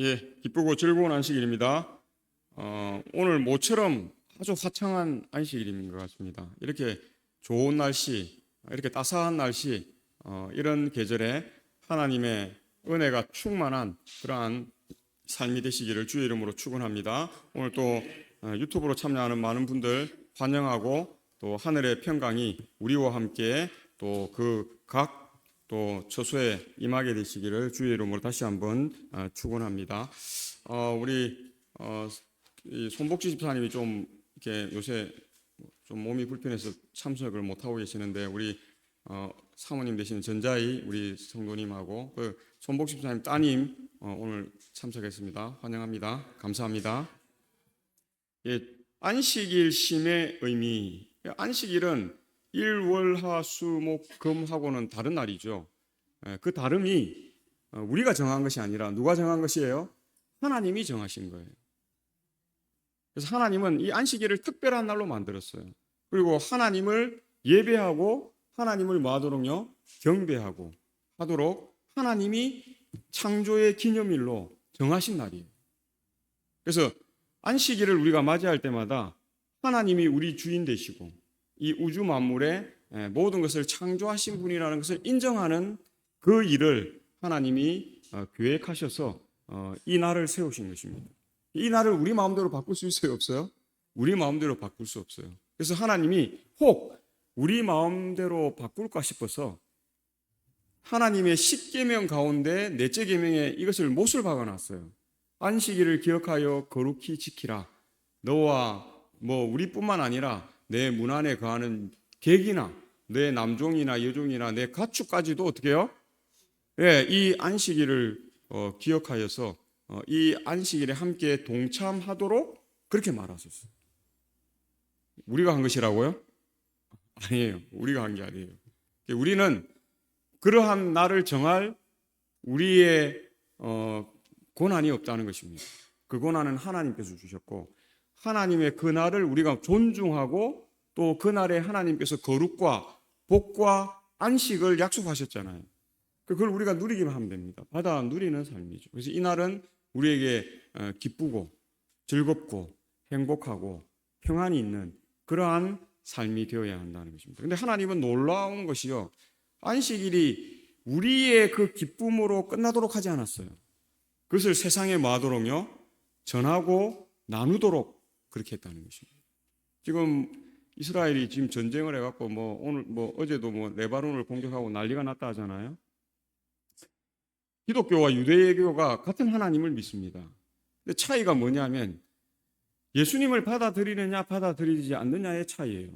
예, 기쁘고 즐거운 안식일입니다. 오늘 모처럼 아주 화창한 안식일인 것 같습니다. 이렇게 좋은 날씨, 이렇게 따스한 날씨, 이런 계절에 하나님의 은혜가 충만한 그러한 삶이 되시기를 주의 이름으로 축원합니다. 오늘 또 유튜브로 참여하는 많은 분들 환영하고 또 하늘의 평강이 우리와 함께 또 그 각 또 처소에 임하게 되시기를 주의 이름으로 다시 한번 축원합니다. 우리 이 손복지 집사님이 좀 이렇게 요새 좀 몸이 불편해서 참석을 못 하고 계시는데 우리 사모님 되시는 전자희 우리 성도님하고 그 손복지 집사님 따님 오늘 참석했습니다. 환영합니다. 감사합니다. 예, 안식일 쉼의 의미. 안식일은 일, 월, 화, 수, 목, 금하고는 다른 날이죠. 그 다름이 우리가 정한 것이 아니라 누가 정한 것이에요? 하나님이 정하신 거예요. 그래서 하나님은 이 안식일을 특별한 날로 만들었어요. 그리고 하나님을 예배하고 하나님을 뭐 하도록요? 경배하고 하도록 하나님이 창조의 기념일로 정하신 날이에요. 그래서 안식일을 우리가 맞이할 때마다 하나님이 우리 주인 되시고 이 우주 만물의 모든 것을 창조하신 분이라는 것을 인정하는 그 일을 하나님이 계획하셔서 이 날을 세우신 것입니다. 이 날을 우리 마음대로 바꿀 수 있어요? 없어요? 우리 마음대로 바꿀 수 없어요. 그래서 하나님이 혹 우리 마음대로 바꿀까 싶어서 하나님의 10계명 가운데 넷째 계명에 이것을 못을 박아놨어요. 안식일을 기억하여 거룩히 지키라. 너와 뭐 우리뿐만 아니라 내 문 안에 거하는 객이나 내 남종이나 여종이나 내 가축까지도 어떻게 해요? 예, 이 안식일을 기억하여서 이 안식일에 함께 동참하도록 그렇게 말하셨어요. 우리가 한 것이라고요? 아니에요. 우리가 한 게 아니에요. 우리는 그러한 날을 정할 우리의 권한이 없다는 것입니다. 그 권한은 하나님께서 주셨고 하나님의 그 날을 우리가 존중하고 또 그 날에 하나님께서 거룩과 복과 안식을 약속하셨잖아요. 그걸 우리가 누리기만 하면 됩니다. 받아 누리는 삶이죠. 그래서 이 날은 우리에게 기쁘고 즐겁고 행복하고 평안이 있는 그러한 삶이 되어야 한다는 것입니다. 그런데 하나님은 놀라운 것이요. 안식일이 우리의 그 기쁨으로 끝나도록 하지 않았어요. 그것을 세상에 뭐하도록요? 전하고 나누도록 그렇게 했다는 것입니다. 지금 이스라엘이 지금 전쟁을 해갖고 오늘 어제도 레바논을 공격하고 난리가 났다 하잖아요. 기독교와 유대교가 같은 하나님을 믿습니다. 근데 차이가 뭐냐면 예수님을 받아들이느냐 받아들이지 않느냐의 차이예요.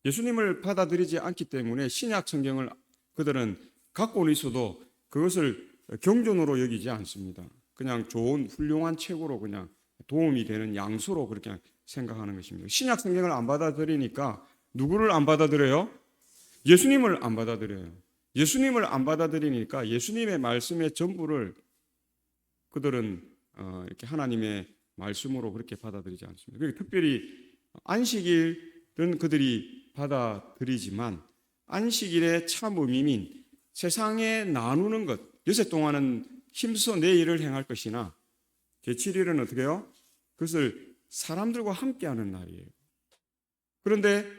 예수님을 받아들이지 않기 때문에 신약 성경을 그들은 갖고는 있어도 그것을 경전으로 여기지 않습니다. 그냥 좋은 훌륭한 책으로 그냥 도움이 되는 양서로 그렇게 생각하는 것입니다. 신약 성경을 안 받아들이니까 누구를 안 받아들여요? 예수님을 안 받아들여요. 예수님을 안 받아들이니까 예수님의 말씀의 전부를 그들은 이렇게 하나님의 말씀으로 그렇게 받아들이지 않습니다. 그리고 특별히 안식일은 그들이 받아들이지만 안식일의 참 의미는 세상에 나누는 것, 여섯 동안은 힘써 내 일을 행할 것이나 제7일은 어떻게 해요? 그것을 사람들과 함께하는 날이에요. 그런데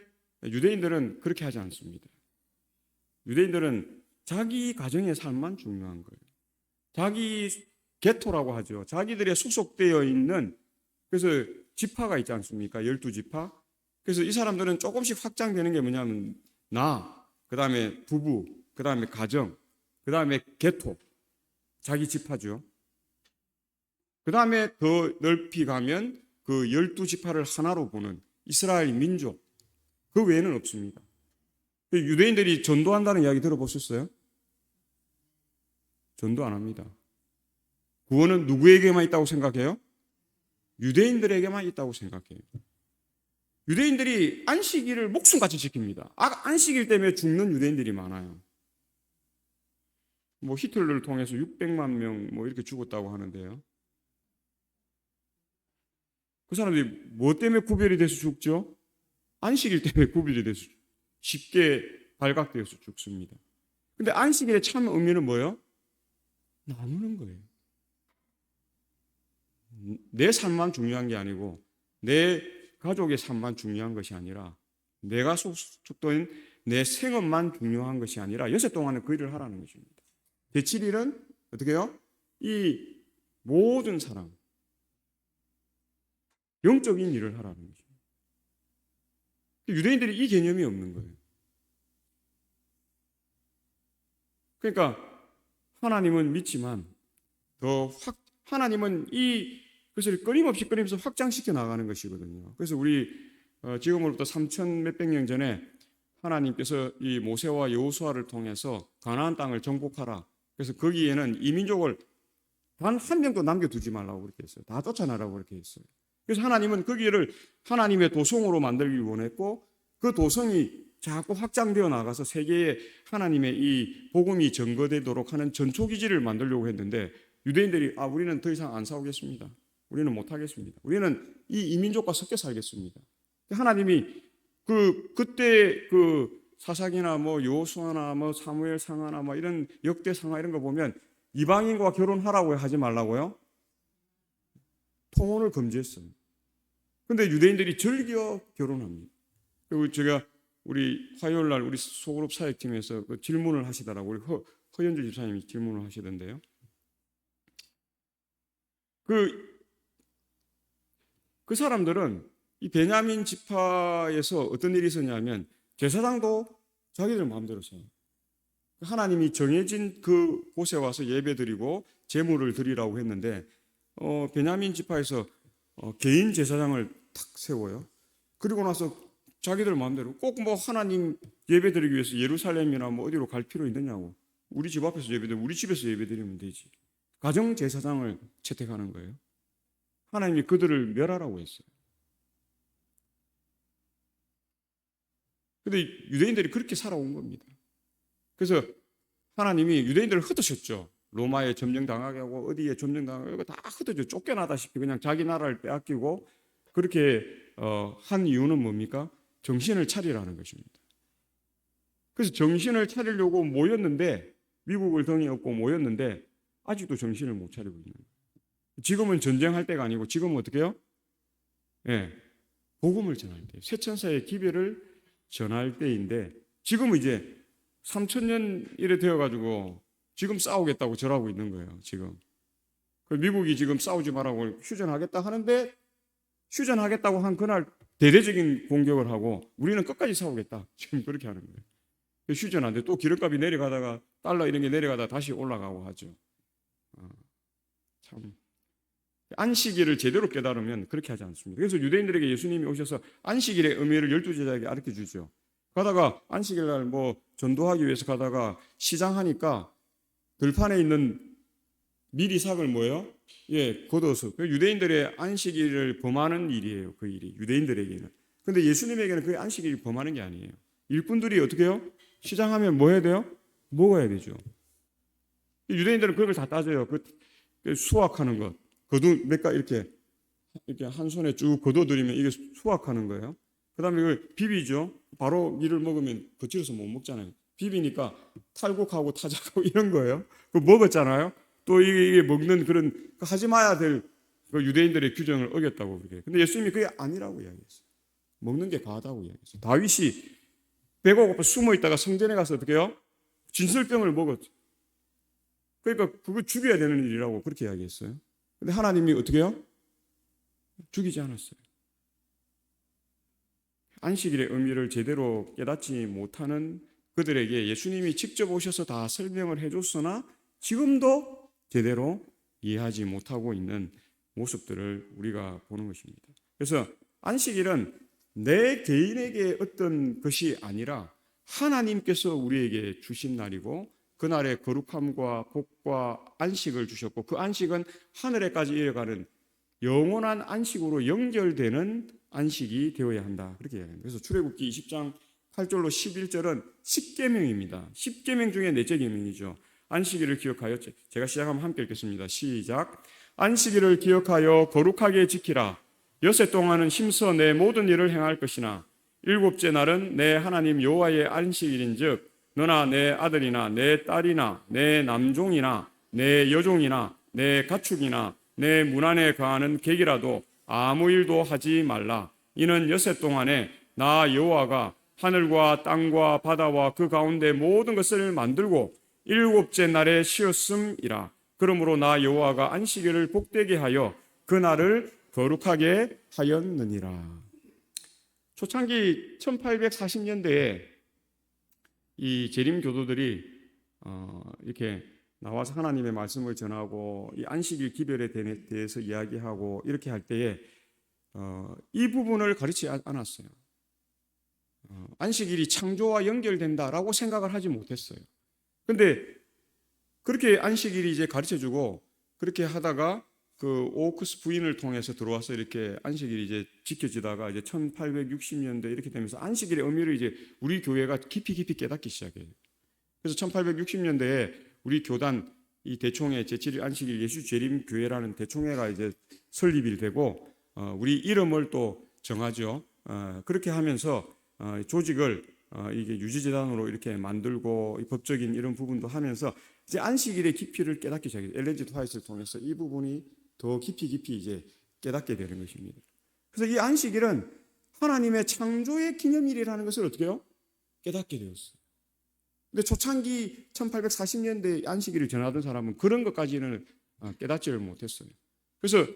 유대인들은 그렇게 하지 않습니다. 유대인들은 자기 가정의 삶만 중요한 거예요. 자기 게토라고 하죠. 자기들의 소속되어 있는 그래서 지파가 있지 않습니까? 12지파. 그래서 이 사람들은 조금씩 확장되는 게 뭐냐면 그 다음에 부부, 그 다음에 가정, 그 다음에 게토, 자기 지파죠. 그 다음에 더 넓이 가면 그 12지파를 하나로 보는 이스라엘 민족, 그 외에는 없습니다. 유대인들이 전도한다는 이야기 들어보셨어요? 전도 안 합니다. 구원은 누구에게만 있다고 생각해요? 유대인들에게만 있다고 생각해요. 유대인들이 안식일을 목숨같이 지킵니다. 안식일 때문에 죽는 유대인들이 많아요. 히틀러를 통해서 600만 명 이렇게 죽었다고 하는데요. 그 사람들이 뭐 때문에 구별이 돼서 죽죠? 안식일 때문에 구별이 돼서 쉽게 발각되어서 죽습니다. 근데 안식일의 참 의미는 뭐예요? 나누는 거예요. 내 삶만 중요한 게 아니고 내 가족의 삶만 중요한 것이 아니라 내가 속속도인 내 생업만 중요한 것이 아니라 여섯 동안은 그 일을 하라는 것입니다. 제7일은 어떻게 해요? 이 모든 사람 영적인 일을 하라는 것입니다. 유대인들이 이 개념이 없는 거예요. 그러니까 하나님은 믿지만 하나님은 이 것을 끊임없이 확장시켜 나가는 것이거든요. 그래서 우리 지금으로부터 3천 몇백 년 전에 하나님께서 이 모세와 여호수아를 통해서 가나안 땅을 정복하라. 그래서 거기에는 이민족을 단 한 명도 남겨두지 말라고 그렇게 했어요. 다 쫓아내라고 그렇게 했어요. 그래서 하나님은 거기를 하나님의 도성으로 만들기 원했고 그 도성이 자꾸 확장되어 나가서 세계에 하나님의 이 복음이 전거되도록 하는 전초기지를 만들려고 했는데 유대인들이 우리는 더 이상 안 싸우겠습니다. 우리는 못하겠습니다. 우리는 이 이민족과 섞여 살겠습니다. 하나님이 그때 사사기나 여호수아나 사무엘 상하나 이런 역대 상하 이런 거 보면 이방인과 결혼하라고 하지 말라고요. 통혼을 금지했어요. 근데 유대인들이 즐겨 결혼합니다. 그리고 제가 우리 화요일 날 우리 소그룹 사역팀에서 그 질문을 하시더라고요. 우리 허연주 집사님이 질문을 하시던데요. 그 사람들은 이 베냐민 지파에서 어떤 일이 있었냐면 제사장도 자기들 마음대로 써요. 하나님이 정해진 그 곳에 와서 예배드리고 제물을 드리라고 했는데 베냐민 지파에서 개인 제사장을 탁 세워요. 그리고 나서 자기들 마음대로 꼭 하나님 예배드리기 위해서 예루살렘이나 어디로 갈 필요 있느냐고. 우리 집 앞에서 예배드리면 우리 집에서 예배드리면 되지. 가정 제사장을 채택하는 거예요. 하나님이 그들을 멸하라고 했어요. 근데 유대인들이 그렇게 살아온 겁니다. 그래서 하나님이 유대인들을 흩으셨죠. 로마에 점령당하게 하고 어디에 점령당하게 하고 다 흩어져 쫓겨나다시피 그냥 자기 나라를 빼앗기고 그렇게 한 이유는 뭡니까? 정신을 차리라는 것입니다. 그래서 정신을 차리려고 모였는데 미국을 등에 업고 모였는데 아직도 정신을 못 차리고 있는 거예요. 지금은 전쟁할 때가 아니고 지금은 어떻게 해요? 복음을 전할 때 쇠천사의 기별을 전할 때인데 지금은 이제 3,000년 이래 되어가지고 지금 싸우겠다고 절하고 있는 거예요. 지금 미국이 지금 싸우지 말라고 휴전하겠다 하는데 휴전하겠다고 한 그날 대대적인 공격을 하고 우리는 끝까지 싸우겠다. 지금 그렇게 하는 거예요. 휴전 안 돼. 또 기름값이 내려가다가 달러 이런 게 내려가다가 다시 올라가고 하죠. 참 안식일을 제대로 깨달으면 그렇게 하지 않습니다. 그래서 유대인들에게 예수님이 오셔서 안식일의 의미를 12제자에게 가르쳐 주죠. 가다가 안식일 날 전도하기 위해서 가다가 시장하니까 들판에 있는 미리삭을 뭐예요? 걷어서 유대인들의 안식일을 범하는 일이에요. 그 일이 유대인들에게는. 근데 예수님에게는 그 안식일이 범하는 게 아니에요. 일꾼들이 어떻게 해요? 시장하면 뭐 해야 돼요? 먹어야 되죠. 유대인들은 그걸 다 따져요. 그 수확하는 것. 몇가 이렇게 한 손에 쭉 걷어들이면 이게 수확하는 거예요. 그 다음에 이걸 비비죠. 바로 밀을 먹으면 거칠어서 못 먹잖아요. 비비니까 탈곡하고 타작하고 이런 거예요. 그거 먹었잖아요. 또 이게 먹는 그런 하지 마야 될 그 유대인들의 규정을 어겼다고 그래요. 근데 예수님이 그게 아니라고 이야기했어요. 먹는 게 과하다고 이야기했어요. 다윗이 배가 고파 숨어 있다가 성전에 가서 어떻게 해요? 진설병을 먹었죠. 그러니까 그거 죽여야 되는 일이라고 그렇게 이야기했어요. 근데 하나님이 어떻게 해요? 죽이지 않았어요. 안식일의 의미를 제대로 깨닫지 못하는 그들에게 예수님이 직접 오셔서 다 설명을 해줬으나 지금도 제대로 이해하지 못하고 있는 모습들을 우리가 보는 것입니다. 그래서 안식일은 내 개인에게 어떤 것이 아니라 하나님께서 우리에게 주신 날이고 그날의 거룩함과 복과 안식을 주셨고 그 안식은 하늘에까지 이어가는 영원한 안식으로 연결되는 안식이 되어야 한다. 그렇게 이야기합니다. 그래서 출애굽기 20장 8절로 11절은 10계명입니다. 10계명 중에 넷째 계명이죠. 안식일을 기억하여 제가 시작하면 함께 읽겠습니다. 시작. 안식일을 기억하여 거룩하게 지키라. 여섯 동안은 힘써 내 모든 일을 행할 것이나 일곱째 날은 내 하나님 여호와의 안식일인즉 너나 내 아들이나 내 딸이나 내 남종이나 내 여종이나 내 가축이나 내 문 안에 거하는 객이라도 아무 일도 하지 말라. 이는 엿새 동안에 나 여호와가 하늘과 땅과 바다와 그 가운데 모든 것을 만들고 일곱째 날에 쉬었음이라. 그러므로 나 여호와가 안식일을 복되게 하여 그 날을 거룩하게 하였느니라. 초창기 1840년대에 이 재림 교도들이 이렇게 나와서 하나님의 말씀을 전하고 이 안식일 기별에 대해서 이야기하고 이렇게 할 때에 이 부분을 가르치지 않았어요. 안식일이 창조와 연결된다라고 생각을 하지 못했어요. 그런데 그렇게 안식일이 이제 가르쳐주고 그렇게 하다가 그 오크스 부인을 통해서 들어와서 이렇게 안식일이 이제 지켜지다가 이제 1860년대 이렇게 되면서 안식일의 의미를 이제 우리 교회가 깊이 깨닫기 시작해요. 그래서 1860년대에 우리 교단 이 대총회 제7일 안식일 예수 재림 교회라는 대총회가 이제 설립이 되고 우리 이름을 또 정하죠. 그렇게 하면서 조직을 이게 유지재단으로 이렇게 만들고 법적인 이런 부분도 하면서 이제 안식일의 깊이를 깨닫기 시작해요. 엘렌 지 화이트를 통해서 이 부분이 더 깊이 이제 깨닫게 되는 것입니다. 그래서 이 안식일은 하나님의 창조의 기념일이라는 것을 어떻게 해요? 깨닫게 되었어요. 근데 초창기 1840년대 안식일을 전하던 사람은 그런 것까지는 깨닫지를 못했어요. 그래서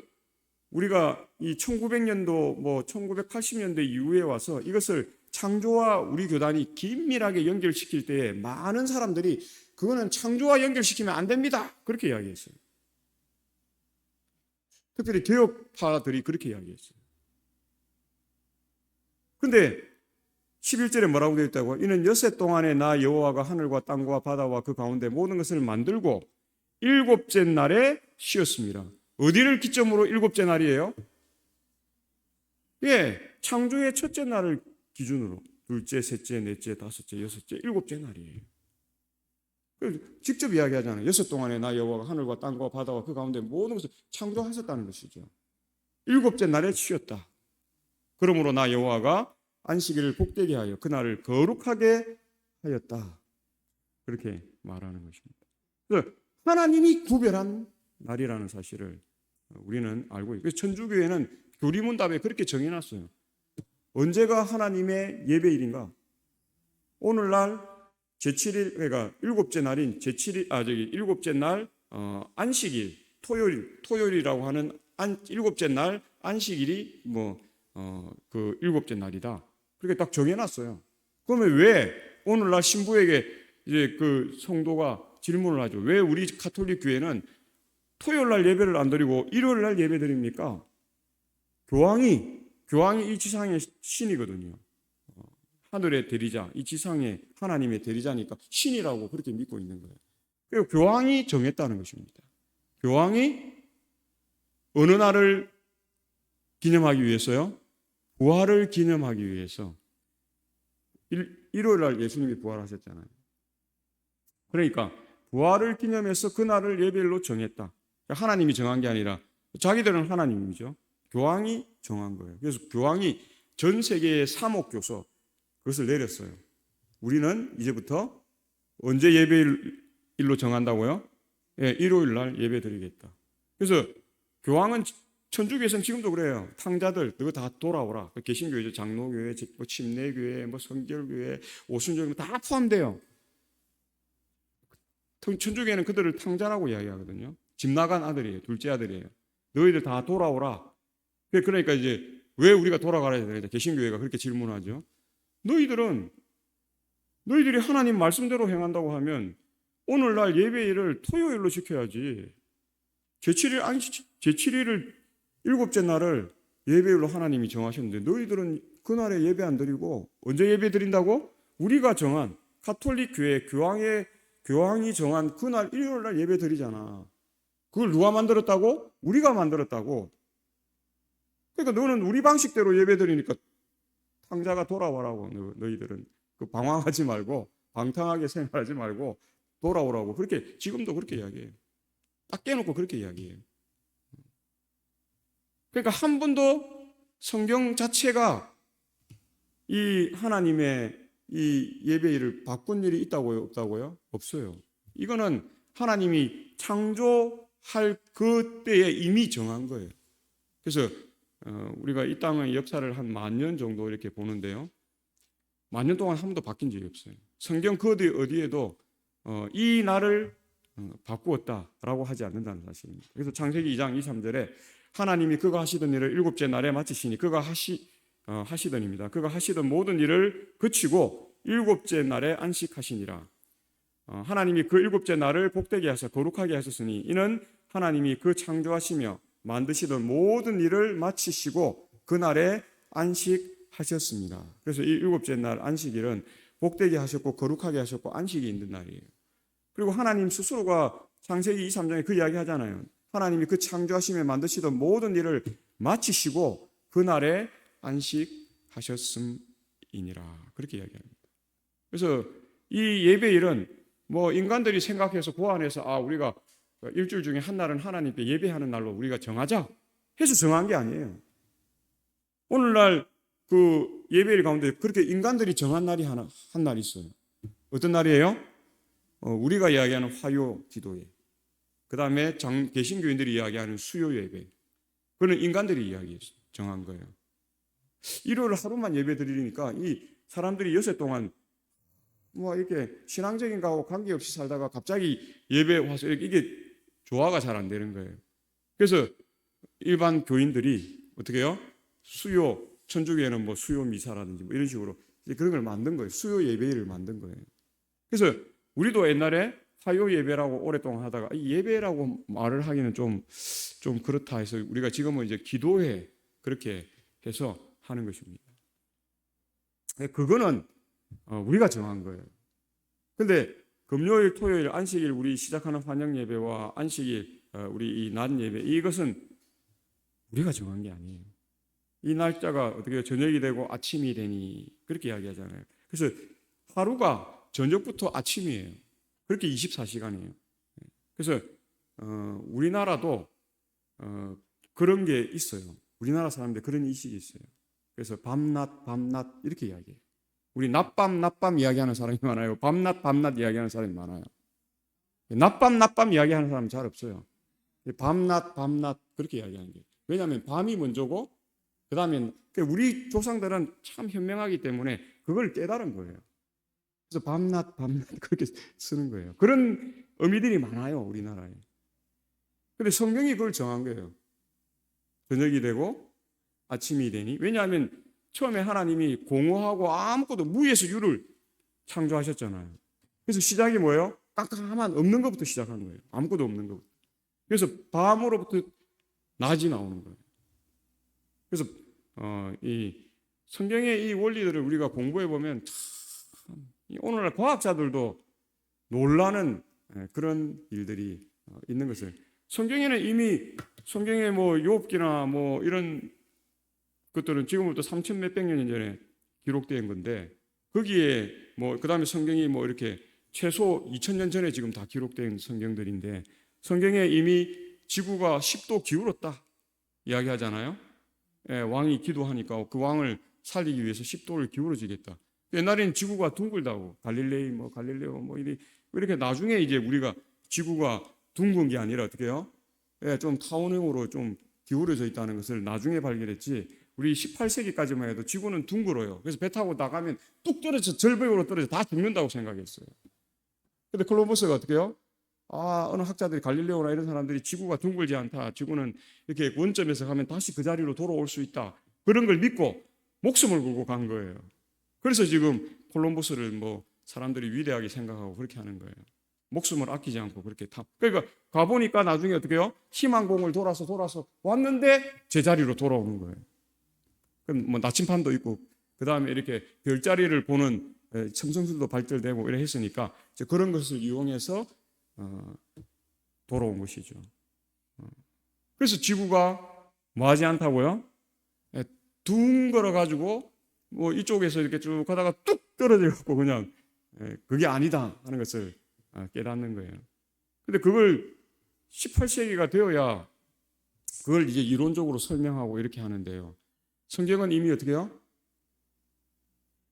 우리가 이 1900년도 뭐 1980년대 이후에 와서 이것을 창조와 우리 교단이 긴밀하게 연결시킬 때에 많은 사람들이 그거는 창조와 연결시키면 안 됩니다. 그렇게 이야기했어요. 특별히 개혁파들이 그렇게 이야기했어요. 그런데 11절에 뭐라고 되어 있다고? 이는 엿새 동안에 나 여호와가 하늘과 땅과 바다와 그 가운데 모든 것을 만들고 일곱째 날에 쉬었습니다. 어디를 기점으로 일곱째 날이에요? 예, 창조의 첫째 날을 기준으로 둘째, 셋째, 넷째, 다섯째, 여섯째, 일곱째 날이에요. 직접 이야기하잖아요. 엿새 동안에 나 여호와가 하늘과 땅과 바다와 그 가운데 모든 것을 창조하셨다는 것이죠. 일곱째 날에 쉬었다. 그러므로 나 여호와가 안식일을 복되게 하여 그날을 거룩하게 하였다. 그렇게 말하는 것입니다. 그래서 하나님이 구별한 날이라는 사실을 우리는 알고 있고, 천주교회는 교리문답에 그렇게 정해놨어요. 언제가 하나님의 예배일인가? 오늘날 제7일, 그러니까 일곱째 날인 일곱째 날 안식일, 토요일이라고 하는 일곱째 날 안식일이 그 일곱째 날이다. 그렇게 딱 정해놨어요. 그러면 왜 오늘날 신부에게 이제 그 성도가 질문을 하죠. 왜 우리 가톨릭 교회는 토요일 날 예배를 안 드리고 일요일 날 예배 드립니까? 교황이 이 지상의 신이거든요. 하늘의 대리자, 이 지상의 하나님의 대리자니까 신이라고 그렇게 믿고 있는 거예요. 그리고 교황이 정했다는 것입니다. 교황이 어느 날을 기념하기 위해서요? 부활을 기념하기 위해서 일요일 날 예수님이 부활하셨잖아요. 그러니까 부활을 기념해서 그날을 예배일로 정했다. 하나님이 정한 게 아니라 자기들은 하나님이죠. 교황이 정한 거예요. 그래서 교황이 전 세계의 사목교서 그것을 내렸어요. 우리는 이제부터 언제 예배일로 정한다고요? 예, 일요일 날 예배 드리겠다. 그래서 교황은 천주교에서는 지금도 그래요. 탕자들 너희 다 돌아오라. 개신교회, 장로교회, 침례교회, 성결교회, 오순절 다 포함돼요. 천주교회는 그들을 탕자라고 이야기하거든요. 집 나간 아들이에요. 둘째 아들이에요. 너희들 다 돌아오라. 그러니까 이제 왜 우리가 돌아가야 되냐? 개신교회가 그렇게 질문하죠. 너희들이 하나님 말씀대로 행한다고 하면 오늘날 예배일을 토요일로 지켜야지. 제7일을 일곱째 날을 예배일로 하나님이 정하셨는데 너희들은 그날에 예배 안 드리고 언제 예배 드린다고? 우리가 정한 가톨릭 교회 교황이 정한 그날 일요일 날 예배 드리잖아. 그걸 누가 만들었다고? 우리가 만들었다고. 그러니까 너는 우리 방식대로 예배 드리니까 탕자가 돌아와라고. 너희들은 방황하지 말고 방탕하게 생활하지 말고 돌아오라고. 그렇게 지금도 그렇게 이야기해요. 딱 깨놓고 그렇게 이야기해요. 그러니까 한 번도 성경 자체가 이 하나님의 이 예배일을 바꾼 일이 있다고요? 없다고요? 없어요. 이거는 하나님이 창조 할 그때에 이미 정한 거예요. 그래서 우리가 이 땅의 역사를 한 10,000년 정도 이렇게 보는데요. 10,000년 동안 한 번도 바뀐 적이 없어요. 성경 그 어디에도 이 날을 바꾸었다라고 하지 않는다는 사실입니다. 그래서 창세기 2장 2, 3절에 하나님이 그가 하시던 일을 일곱째 날에 마치시니 그가 하시던입니다. 그가 하시던 모든 일을 그치고 일곱째 날에 안식하시니라. 하나님이 그 일곱째 날을 복되게 하사 거룩하게 하셨으니 이는 하나님이 그 창조하시며 만드시던 모든 일을 마치시고 그날에 안식하셨습니다. 그래서 이 일곱째 날 안식일은 복되게 하셨고 거룩하게 하셨고 안식이 있는 날이에요. 그리고 하나님 스스로가 창세기 2, 3장에 그 이야기 하잖아요. 하나님이 그 창조하시며 만드시던 모든 일을 마치시고 그날에 안식하셨음이니라. 그렇게 이야기합니다. 그래서 이 예배일은 뭐 인간들이 생각해서 고안해서 우리가 일주일 중에 한 날은 하나님께 예배하는 날로 우리가 정하자 해서 정한 게 아니에요. 오늘날 그 예배일 가운데 그렇게 인간들이 정한 날이 한 날 있어요. 어떤 날이에요? 우리가 이야기하는 화요 기도회. 그 다음에 개신교인들이 이야기하는 수요 예배. 그거는 인간들이 정한 거예요. 일요일 하루만 예배 드리니까 이 사람들이 여섯 동안 뭐 이렇게 신앙적인 거하고 관계없이 살다가 갑자기 예배 와서 이게 조화가 잘 안 되는 거예요. 그래서 일반 교인들이 어떻게 해요? 수요, 천주교에는 뭐 수요 미사라든지 뭐 이런 식으로 그런 걸 만든 거예요. 수요 예배를 만든 거예요. 그래서 우리도 옛날에 화요 예배라고 오랫동안 하다가 예배라고 말을 하기는 좀 그렇다 해서 우리가 지금은 이제 기도회 그렇게 해서 하는 것입니다. 그거는 우리가 정한 거예요. 근데 금요일, 토요일, 안식일 우리 시작하는 환영 예배와 안식일 우리 이 낮 예배 이것은 우리가 정한 게 아니에요. 이 날짜가 어떻게 저녁이 되고 아침이 되니 그렇게 이야기하잖아요. 그래서 하루가 저녁부터 아침이에요. 그렇게 24시간이에요. 그래서 우리나라도 그런 게 있어요. 우리나라 사람들 그런 인식이 있어요. 그래서 밤낮 이렇게 이야기해요. 우리 낮밤 이야기하는 사람이 많아요. 밤낮 이야기하는 사람이 많아요. 낮밤 이야기하는 사람은 잘 없어요. 밤낮 그렇게 이야기하는 거예요. 왜냐하면 밤이 먼저고 그 다음에 우리 조상들은 참 현명하기 때문에 그걸 깨달은 거예요. 그래서 밤낮 그렇게 쓰는 거예요. 그런 의미들이 많아요, 우리나라에. 근데 성경이 그걸 정한 거예요. 저녁이 되고 아침이 되니. 왜냐하면 처음에 하나님이 공허하고 아무것도 무에서 유를 창조하셨잖아요. 그래서 시작이 뭐예요? 깜깜한 없는 것부터 시작하는 거예요. 아무것도 없는 것부터. 그래서 밤으로부터 낮이 나오는 거예요. 그래서 이 성경의 이 원리들을 우리가 공부해 보면 참 오늘날 과학자들도 놀라는 그런 일들이 있는 것을 성경에는 이미 성경의 뭐 욥기나 뭐 이런 것들은 지금부터 3천 몇백 년 전에 기록된 건데 거기에 뭐 그다음에 성경이 뭐 이렇게 최소 2000년 전에 지금 다 기록된 성경들인데 성경에 이미 지구가 10도 기울었다 이야기하잖아요. 왕이 기도하니까 그 왕을 살리기 위해서 10도를 기울어지겠다. 옛날에는 지구가 둥글다고 갈릴레오 뭐 이렇게 나중에 이제 우리가 지구가 둥근 게 아니라 어떻게 해요? 좀 타원형으로 좀 기울어져 있다는 것을 나중에 발견했지. 우리 18세기까지만 해도 지구는 둥글어요. 그래서 배 타고 나가면 뚝 떨어져 절벽으로 떨어져 다 죽는다고 생각했어요. 근데 콜럼버스가 어떻게 해요? 어느 학자들이 갈릴레오나 이런 사람들이 지구가 둥글지 않다. 지구는 이렇게 원점에서 가면 다시 그 자리로 돌아올 수 있다. 그런 걸 믿고 목숨을 걸고 간 거예요. 그래서 지금 콜럼버스를 뭐 사람들이 위대하게 생각하고 그렇게 하는 거예요. 목숨을 아끼지 않고 그렇게 그러니까 가보니까 나중에 어떻게 해요? 희망공을 돌아서 왔는데 제자리로 돌아오는 거예요. 그럼 뭐 나침판도 있고 그 다음에 이렇게 별자리를 보는 첨성술도 발달되고 이래 했으니까 이제 그런 것을 이용해서 돌아온 것이죠. 그래서 지구가 뭐하지 않다고요? 둥글어 가지고 뭐 이쪽에서 이렇게 쭉 가다가 뚝 떨어져 갖고 그냥 그게 아니다 하는 것을 깨닫는 거예요. 근데 그걸 18세기가 되어야 그걸 이제 이론적으로 설명하고 이렇게 하는데요. 성경은 이미 어떻게 해요?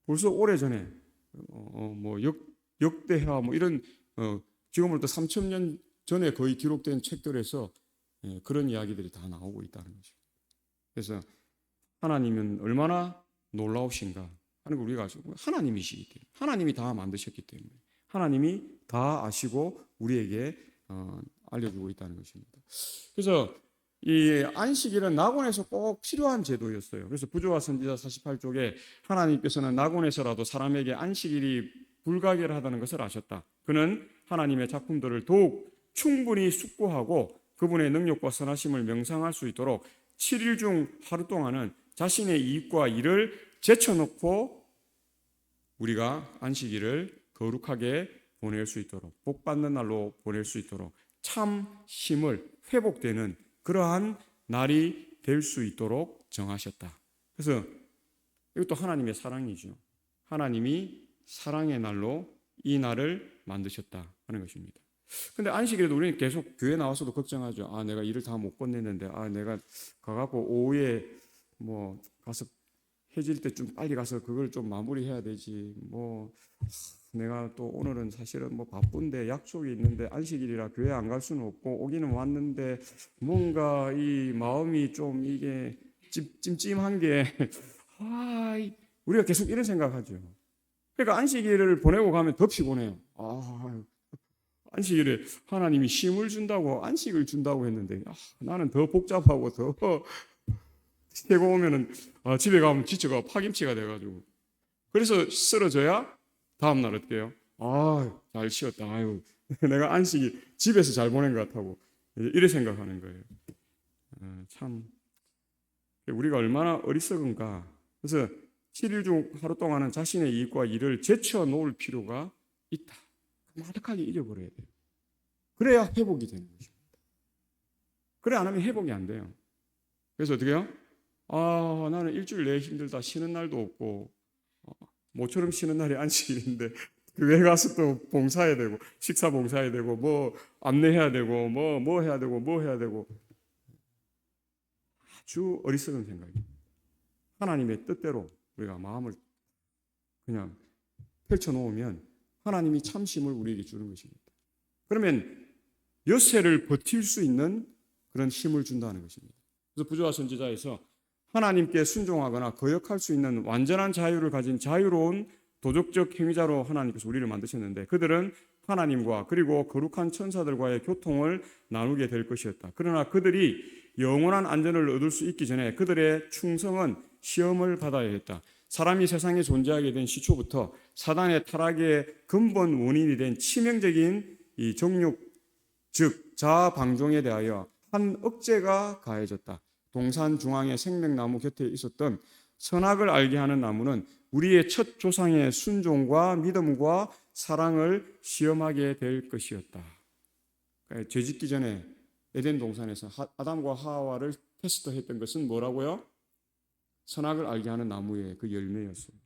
벌써 오래전에 뭐 역대하 뭐 이런 지금으로부터 3,000년 전에 거의 기록된 책들에서 그런 이야기들이 다 나오고 있다는 거죠. 그래서 하나님은 얼마나 놀라우신가 하는 걸 우리가 아시고, 하나님이시기 때문에, 하나님이 다 만드셨기 때문에, 하나님이 다 아시고 우리에게 알려주고 있다는 것입니다. 그래서 이 안식일은 낙원에서 꼭 필요한 제도였어요. 그래서 부조와 선지자 48쪽에 하나님께서는 낙원에서라도 사람에게 안식일이 불가결하다는 것을 아셨다. 그는 하나님의 작품들을 더욱 충분히 숙고하고 그분의 능력과 선하심을 명상할 수 있도록 7일 중 하루 동안은 자신의 이익과 일을 제쳐놓고 우리가 안식일을 거룩하게 보낼 수 있도록, 복받는 날로 보낼 수 있도록 참 힘을 회복되는 그러한 날이 될 수 있도록 정하셨다. 그래서 이것도 하나님의 사랑이죠. 하나님이 사랑의 날로 이 날을 만드셨다 하는 것입니다. 근데 안식일에도 우리는 계속 교회 나와서도 걱정하죠. 아, 내가 일을 다 못 끝냈는데, 아, 내가 가갖고 오후에 뭐 가서 해질 때 좀 빨리 가서 그걸 좀 마무리해야 되지. 뭐 내가 또 오늘은 사실은 뭐 바쁜데 약속이 있는데 안식일이라 교회 안 갈 수는 없고 오기는 왔는데 뭔가 이 마음이 좀 이게 찜찜한 게 우리가 계속 이런 생각하죠. 그러니까 안식일을 보내고 가면 더 피곤해요. 안식일에 하나님이 쉼을 준다고 안식을 준다고 했는데 나는 더 복잡하고 더 해고 오면은 집에 가면 지쳐가 파김치가 돼가지고 그래서 쓰러져야 다음날 어때요? 잘 쉬었다. 아유, 내가 안식이 집에서 잘 보낸 것 같다고 이래 생각하는 거예요. 참 우리가 얼마나 어리석은가. 그래서 7일 중 하루 동안은 자신의 이익과 일을 제쳐 놓을 필요가 있다. 마득하게 잊어버려야 돼요. 그래야 회복이 되는 것입니다. 그래 안 하면 회복이 안 돼요. 그래서 어떻게 해요? 나는 일주일 내에 힘들다. 쉬는 날도 없고 모처럼 쉬는 날이 안식일인데 교회 가서 또 봉사해야 되고 식사 봉사해야 되고 뭐 안내해야 되고 뭐 해야 되고 뭐 해야 되고 아주 어리석은 생각입니다. 하나님의 뜻대로 우리가 마음을 그냥 펼쳐놓으면 하나님이 참심을 우리에게 주는 것입니다. 그러면 엿새를 버틸 수 있는 그런 힘을 준다는 것입니다. 그래서 부조와 선지자에서 하나님께 순종하거나 거역할 수 있는 완전한 자유를 가진 자유로운 도덕적 행위자로 하나님께서 우리를 만드셨는데 그들은 하나님과 그리고 거룩한 천사들과의 교통을 나누게 될 것이었다. 그러나 그들이 영원한 안전을 얻을 수 있기 전에 그들의 충성은 시험을 받아야 했다. 사람이 세상에 존재하게 된 시초부터 사단의 타락의 근본 원인이 된 치명적인 이 정욕, 즉 자아 방종에 대하여 한 억제가 가해졌다. 동산 중앙의 생명나무 곁에 있었던 선악을 알게 하는 나무는 우리의 첫 조상의 순종과 믿음과 사랑을 시험하게 될 것이었다. 그러니까 죄 짓기 전에 에덴 동산에서 아담과 하와를 테스트했던 것은 뭐라고요? 선악을 알게 하는 나무의 그 열매였어요.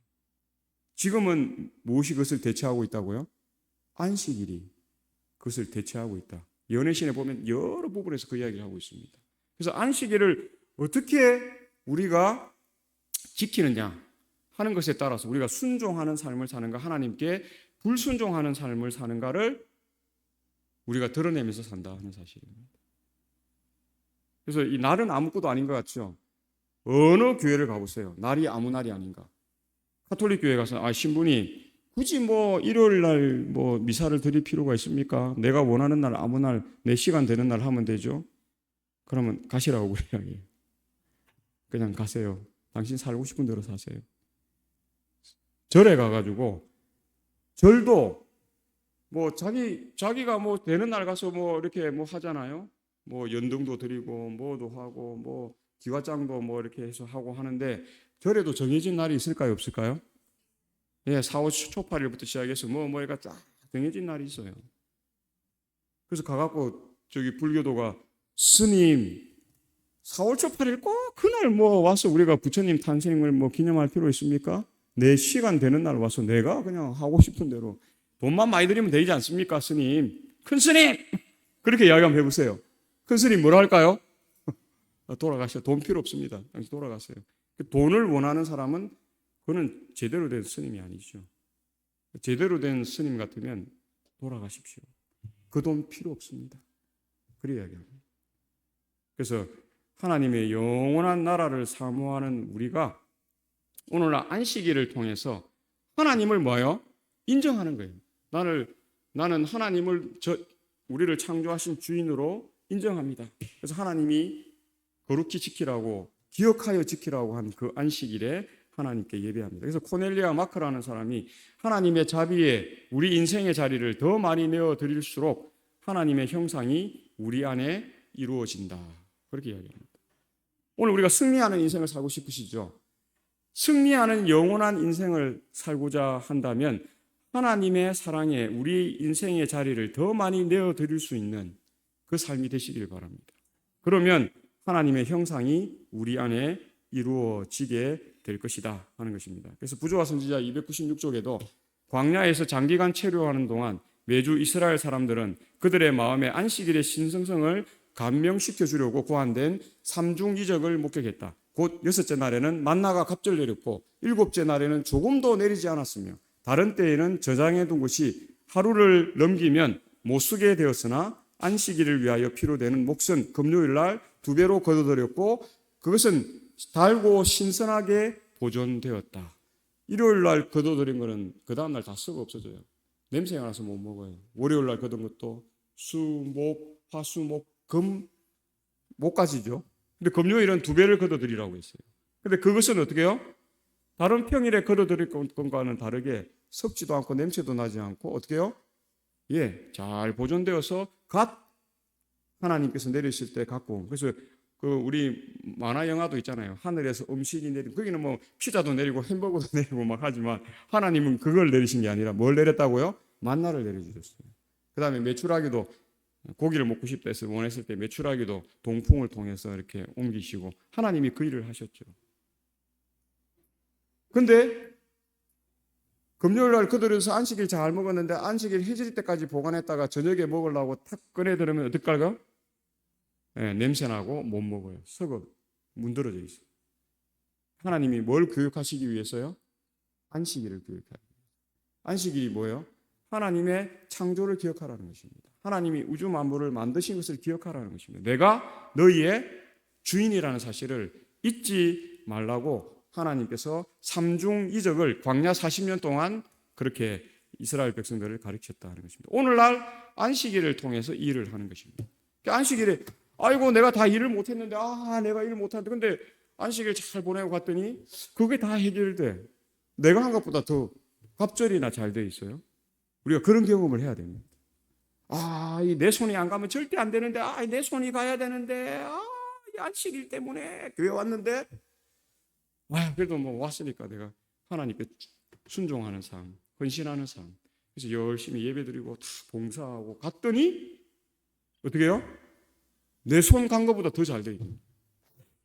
지금은 무엇이 그것을 대체하고 있다고요? 안식일이 그것을 대체하고 있다. 연애신에 보면 여러 부분에서 그 이야기를 하고 있습니다. 그래서 안식일을 어떻게 우리가 지키느냐 하는 것에 따라서 우리가 순종하는 삶을 사는가 하나님께 불순종하는 삶을 사는가를 우리가 드러내면서 산다 하는 사실입니다. 그래서 이 날은 아무것도 아닌 것 같죠? 어느 교회를 가보세요. 날이 아무 날이 아닌가. 가톨릭 교회 가서 신부님 굳이 뭐 일요일 날 뭐 미사를 드릴 필요가 있습니까? 내가 원하는 날 아무 날 내 시간 되는 날 하면 되죠. 그러면 가시라고 그래요. 그냥 가세요. 당신 살고 싶은 대로 사세요. 절에 가가지고 절도 뭐 자기가 뭐 되는 날 가서 뭐 이렇게 뭐 하잖아요. 뭐 연등도 드리고 뭐도 하고 뭐 기와장도 뭐 이렇게 해서 하고 하는데 절에도 정해진 날이 있을까요? 없을까요? 예, 4월 초파일부터 시작해서 뭐가 쫙 정해진 날이 있어요. 그래서 가갖고 저기 불교도가 스님 4월 초 8일 꼭 그날 뭐 와서 우리가 부처님 탄생을 뭐 기념할 필요 있습니까? 내 시간 되는 날 와서 내가 그냥 하고 싶은 대로 돈만 많이 드리면 되지 않습니까, 스님? 큰 스님! 그렇게 이야기 한번 해보세요. 큰 스님 뭐라 할까요? 돌아가셔. 돈 필요 없습니다. 당신 돌아가세요. 돈을 원하는 사람은 그는 제대로 된 스님이 아니죠. 제대로 된 스님 같으면 돌아가십시오. 그 돈 필요 없습니다. 그래 이야기합니다. 그래서 하나님의 영원한 나라를 사모하는 우리가 오늘날 안식일을 통해서 하나님을 뭐요? 인정하는 거예요. 나는 하나님을 우리를 창조하신 주인으로 인정합니다. 그래서 하나님이 거룩히 지키라고 기억하여 지키라고 한 그 안식일에 하나님께 예배합니다. 그래서 코넬리아 마크라는 사람이 하나님의 자비에 우리 인생의 자리를 더 많이 내어 드릴수록 하나님의 형상이 우리 안에 이루어진다. 그렇게 이야기합니다. 오늘 우리가 승리하는 인생을 살고 싶으시죠? 승리하는 영원한 인생을 살고자 한다면 하나님의 사랑에 우리 인생의 자리를 더 많이 내어 드릴 수 있는 그 삶이 되시길 바랍니다. 그러면 하나님의 형상이 우리 안에 이루어지게 될 것이다 하는 것입니다. 그래서 부조와 선지자 296쪽에도 광야에서 장기간 체류하는 동안 매주 이스라엘 사람들은 그들의 마음에 안식일의 신성성을 감명시켜 주려고 고안된 삼중이적을 목격했다. 곧 여섯째 날에는 만나가 갑절 내렸고 일곱째 날에는 조금도 내리지 않았으며 다른 때에는 저장해 둔 것이 하루를 넘기면 못 쓰게 되었으나 안식일을 위하여 필요되는 몫은 금요일 날 2배로 거둬들였고 그것은 달고 신선하게 보존되었다. 일요일 날 거둬들인 거는 그 다음 날 다 썩어 없어져요. 냄새가 나서 못 먹어요. 월요일 날 거둔 것도 수, 목, 화, 수, 목, 금, 목까지죠. 근데 금요일은 2배를 거둬들이라고 했어요. 근데 그것은 어떻게 해요? 다른 평일에 거둬들일 것과는 다르게 썩지도 않고 냄새도 나지 않고 어떻게 해요? 잘 보존되어서 갓 하나님께서 내리실 때 갖고. 그래서 그 우리 만화 영화도 있잖아요. 하늘에서 음식이 내리고 거기는 뭐 피자도 내리고 햄버거도 내리고 막 하지만 하나님은 그걸 내리신 게 아니라 뭘 내렸다고요? 만나를 내려주셨어요. 그 다음에 메추라기도 고기를 먹고 싶다 해서 원했을 때 메추라기도 동풍을 통해서 이렇게 옮기시고 하나님이 그 일을 하셨죠. 근데 금요일 날 그들에서 안식일 잘 먹었는데 안식일 해질 때까지 보관했다가 저녁에 먹으려고 탁 꺼내 들으면 어떨까요? 냄새나고 못 먹어요. 썩어 문드러져 있어요. 하나님이 뭘 교육하시기 위해서요? 안식일을 교육하기 위해서. 안식일이 뭐예요? 하나님의 창조를 기억하라는 것입니다. 하나님이 우주 만물을 만드신 것을 기억하라는 것입니다. 내가 너희의 주인이라는 사실을 잊지 말라고 하나님께서 삼중이적을 광야 40년 동안 그렇게 이스라엘 백성들을 가르쳤다는 것입니다. 오늘날 안식일을 통해서 일을 하는 것입니다. 안식일에 아이고 내가 다 일을 못했는데 내가 일을 못하는데 근데 안식일 잘 보내고 갔더니 그게 다 해결돼. 내가 한 것보다 더 갑절이나 잘 돼 있어요. 우리가 그런 경험을 해야 됩니다. 내 손이 안 가면 절대 안 되는데 내 손이 가야 되는데 이 안식일 때문에 교회 왔는데 그래도 뭐 왔으니까 내가 하나님께 순종하는 삶, 헌신하는 삶. 그래서 열심히 예배드리고 다 봉사하고 갔더니 어떻게 해요? 내 손 간 것보다 더 잘 돼 있는.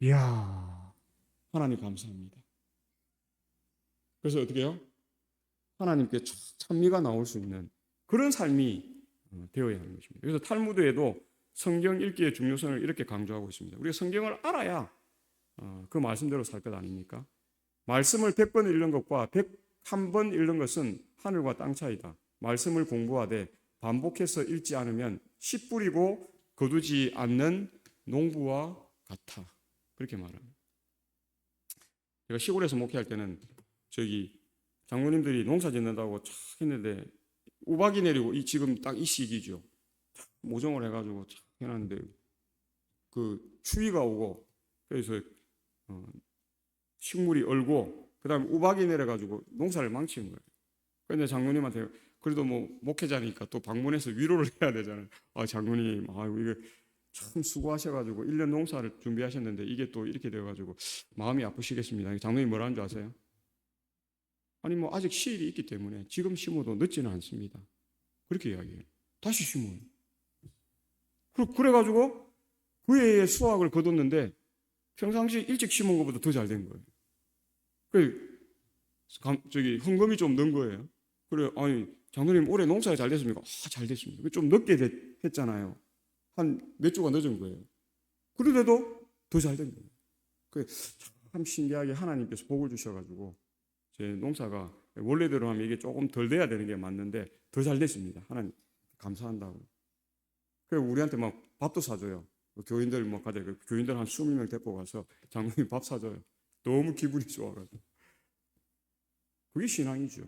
이야, 하나님 감사합니다. 그래서 어떻게 해요? 하나님께 찬미가 나올 수 있는 그런 삶이 되어야 하는 것입니다. 그래서 탈무드에도 성경 읽기의 중요성을 이렇게 강조하고 있습니다. 우리가 성경을 알아야 그 말씀대로 살 것 아닙니까? 말씀을 100번 읽는 것과 101번 읽는 것은 하늘과 땅 차이다. 말씀을 공부하되 반복해서 읽지 않으면 씨 뿌리고 거두지 않는 농부와 같아. 그렇게 말합니다. 제가 시골에서 목회할 때는 저기 장로님들이 농사 짓는다고 쫙 했는데 우박이 내리고 지금 딱 이 시기죠. 모종을 해가지고 쫙 해놨는데 그 추위가 오고 그래서 식물이 얼고 그다음에 우박이 내려가지고 농사를 망치는 거예요. 그런데 장로님한테 그래도 뭐 목회자니까 또 방문해서 위로를 해야 되잖아요. 장로님, 이게 참 수고하셔가지고 1년 농사를 준비하셨는데 이게 또 이렇게 돼가지고 마음이 아프시겠습니다. 장로님 뭐라는 줄 아세요? 뭐 아직 시일이 있기 때문에 지금 심어도 늦지는 않습니다. 그렇게 이야기해요. 다시 심어요. 그래가지고 그 해에 수확을 거뒀는데 평상시 일찍 심은 것보다 더 잘 된 거예요. 헌금이 좀 는 거예요. 그래, 장로님 올해 농사가 잘 됐습니까? 잘 됐습니다. 좀 늦게 했잖아요. 한 몇 주가 늦은 거예요. 그런데도 더 잘 된 거예요. 참 신기하게 하나님께서 복을 주셔가지고 제 농사가 원래대로 하면 이게 조금 덜 돼야 되는 게 맞는데 더 잘 됐습니다. 하나님 감사한다고. 그리고 우리한테 막 밥도 사줘요. 교인들 뭐 가자, 교인들 한 20명 데리고 가서 장로님 밥 사줘요. 너무 기분이 좋아가지고. 그게 신앙이죠.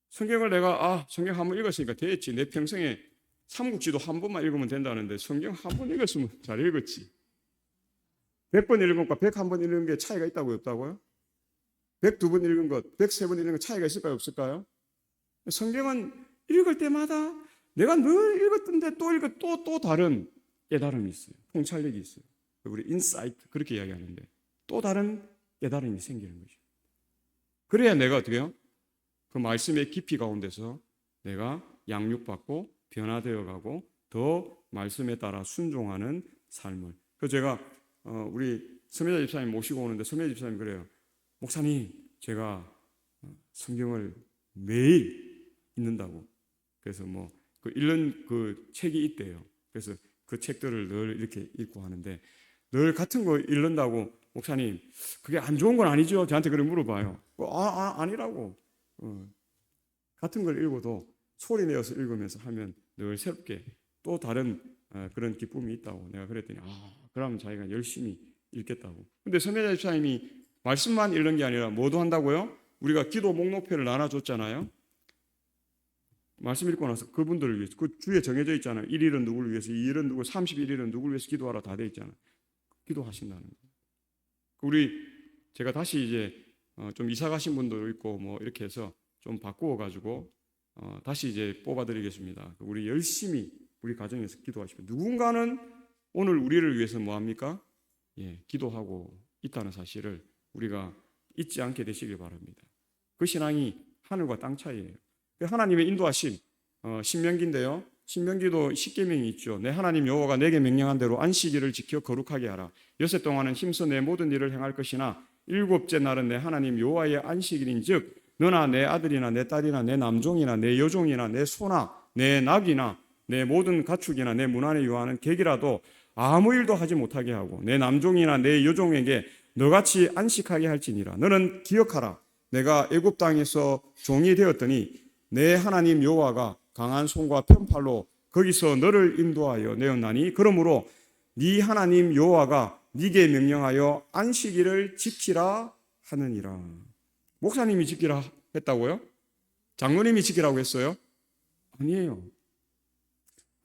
성경을 내가 성경 한 번 읽었으니까 됐지. 내 평생에 삼국지도 한 번만 읽으면 된다는데 성경 한 번 읽었으면 잘 읽었지. 100번 읽은 것과 101번 읽은 게 차이가 있다고요, 없다고요? 102번 읽은 것, 103번 읽은 것 차이가 있을까요, 없을까요? 성경은 읽을 때마다 내가 늘 읽었던데 또 다른 깨달음이 있어요. 통찰력이 있어요. 우리 인사이트 그렇게 이야기하는데 또 다른 깨달음이 생기는 거죠. 그래야 내가 어떻게 해요? 그 말씀의 깊이 가운데서 내가 양육받고 변화되어 가고 더 말씀에 따라 순종하는 삶을. 그래서 제가 우리 서매자 집사님 모시고 오는데 서매자 집사님 그래요. 목사님, 제가 성경을 매일 읽는다고. 그래서 뭐 그 읽는 그 책이 있대요. 그래서 그 책들을 늘 이렇게 읽고 하는데 늘 같은 거 읽는다고 목사님 그게 안 좋은 건 아니죠? 저한테 그렇게 물어봐요. 아니라고. 같은 걸 읽어도 소리 내어서 읽으면서 하면 늘 새롭게 또 다른 그런 기쁨이 있다고 내가 그랬더니 그러면 자기가 열심히 읽겠다고. 근데 선배자 집사님이 말씀만 읽는 게 아니라 뭐도 한다고요? 우리가 기도 목록표를 나눠줬잖아요. 말씀 읽고 나서 그분들을 위해서 그 주에 정해져 있잖아요. 1일은 누구를 위해서, 2일은 누구, 31일은 누구를 위해서 기도하라 다 돼 있잖아요. 기도하신다는 거예요. 제가 다시 이제 좀 이사 가신 분도 있고 뭐 이렇게 해서 좀 바꾸어 가지고 다시 이제 뽑아드리겠습니다. 우리 열심히 우리 가정에서 기도하시고 누군가는 오늘 우리를 위해서 뭐 합니까? 기도하고 있다는 사실을 우리가 잊지 않게 되시길 바랍니다. 그 신앙이 하늘과 땅 차이예요. 하나님의 인도하심 신명기인데요. 신명기도 10계명이 있죠. 내 하나님 여호와가 내게 명령한 대로 안식일을 지켜 거룩하게 하라. 여섯 동안은 힘써 내 모든 일을 행할 것이나 일곱째 날은 내 하나님 여호와의 안식일인즉 너나 내 아들이나 내 딸이나 내 남종이나 내 여종이나 내 소나 내 낙이나 내 모든 가축이나 내 문 안에 유하는 객이라도 아무 일도 하지 못하게 하고 내 남종이나 내 여종에게 너같이 안식하게 할지니라. 너는 기억하라. 내가 애굽 땅에서 종이 되었더니 내 하나님 여호와가 강한 손과 편팔로 거기서 너를 인도하여 내었나니 그러므로 네 하나님 여호와가 네게 명령하여 안식일을 지키라 하느니라. 목사님이 지키라 했다고요? 장로님이 지키라고 했어요? 아니에요.